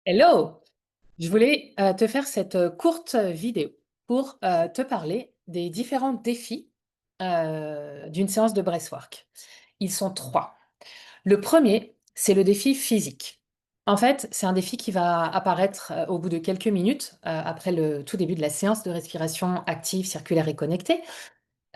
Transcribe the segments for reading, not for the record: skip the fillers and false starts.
Hello! Je voulais te faire cette courte vidéo pour te parler des différents défis d'une séance de breathwork. Ils sont trois. Le premier, c'est le défi physique. En fait, c'est un défi qui va apparaître au bout de quelques minutes après le tout début de la séance de respiration active, circulaire et connectée.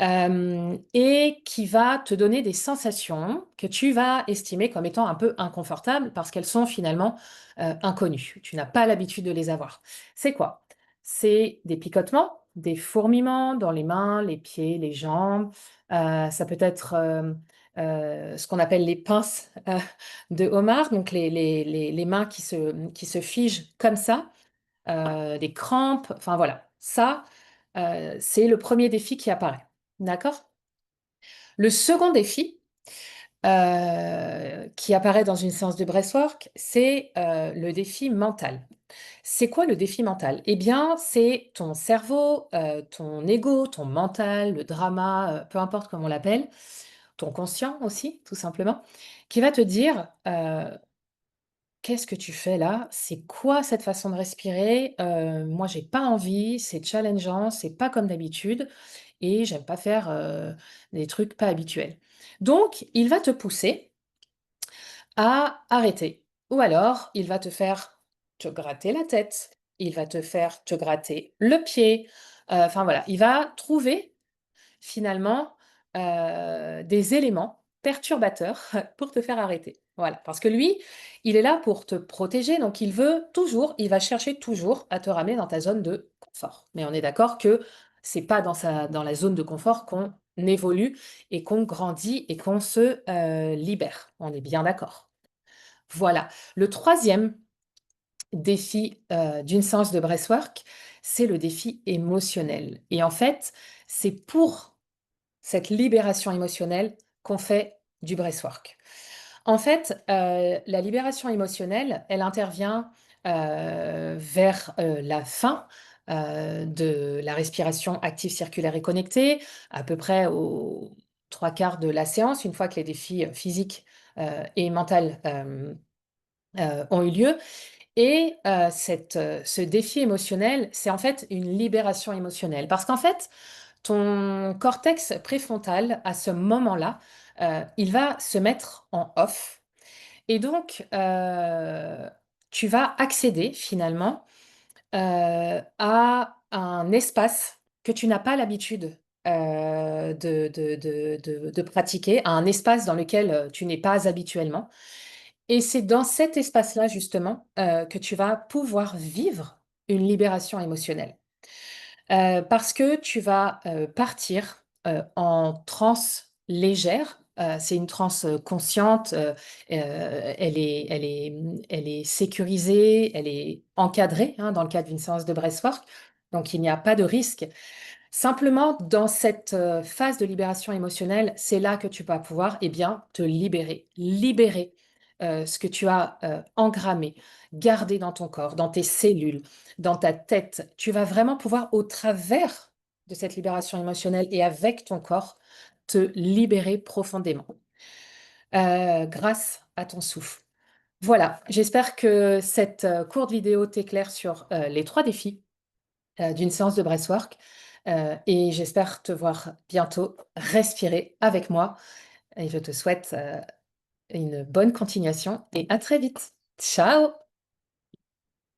Et qui va te donner des sensations que tu vas estimer comme étant un peu inconfortables parce qu'elles sont finalement inconnues. Tu n'as pas l'habitude de les avoir. C'est quoi? C'est des picotements, des fourmillements dans les mains, les pieds, les jambes. Ça peut être ce qu'on appelle les pinces de homard, donc les mains qui se figent comme ça, des crampes, enfin voilà. Ça, c'est le premier défi qui apparaît. D'accord? Le second défi qui apparaît dans une séance de breathwork, c'est le défi mental. C'est quoi le défi mental? Eh bien, c'est ton cerveau, ton ego, ton mental, le drama, peu importe comment on l'appelle, ton conscient aussi, tout simplement, qui va te dire qu'est-ce que tu fais là? C'est quoi cette façon de respirer? Moi, j'ai pas envie, c'est challengeant, c'est pas comme d'habitude et j'aime pas faire, des trucs pas habituels. Donc il va te pousser à arrêter ou alors il va te faire te gratter la tête, il va te faire te gratter le pied, enfin voilà, il va trouver finalement, des éléments perturbateurs pour te faire arrêter. Voilà, parce que lui, il est là pour te protéger, donc il va chercher toujours à te ramener dans ta zone de confort. Mais on est d'accord que c'est pas dans la zone de confort qu'on évolue et qu'on grandit et qu'on se, libère. On est bien d'accord. Voilà. Le troisième défi, d'une séance de breathwork, c'est le défi émotionnel et en fait, c'est pour cette libération émotionnelle qu'on fait du breathwork. En fait, la libération émotionnelle, elle intervient, vers, la fin, de la respiration active, circulaire et connectée, à peu près aux 3/4 de la séance, une fois que les défis, physiques, et mental, ont eu lieu et ce défi émotionnel, c'est en fait une libération émotionnelle. Parce qu'en fait, ton cortex préfrontal, à ce moment-là, il va se mettre en off et donc tu vas accéder finalement, à un espace que tu n'as pas l'habitude, de pratiquer, à un espace dans lequel, tu n'es pas habituellement et c'est dans cet espace-là justement, que tu vas pouvoir vivre une libération émotionnelle. Parce que tu vas, partir, en transe légère, c'est une transe, consciente, elle est sécurisée, elle est encadrée, hein, dans le cadre d'une séance de breathwork, donc il n'y a pas de risque. Simplement, dans cette, phase de libération émotionnelle, c'est là que tu vas pouvoir, eh bien, te libérer. Libérer, ce que tu as, engrammé, gardé dans ton corps, dans tes cellules, dans ta tête. Tu vas vraiment pouvoir, au travers de cette libération émotionnelle et avec ton corps, te libérer profondément, grâce à ton souffle. Voilà, j'espère que cette, courte vidéo t'éclaire sur, les 3 défis d'une séance de breathwork, et j'espère te voir bientôt respirer avec moi et je te souhaite, une bonne continuation et à très vite. Ciao!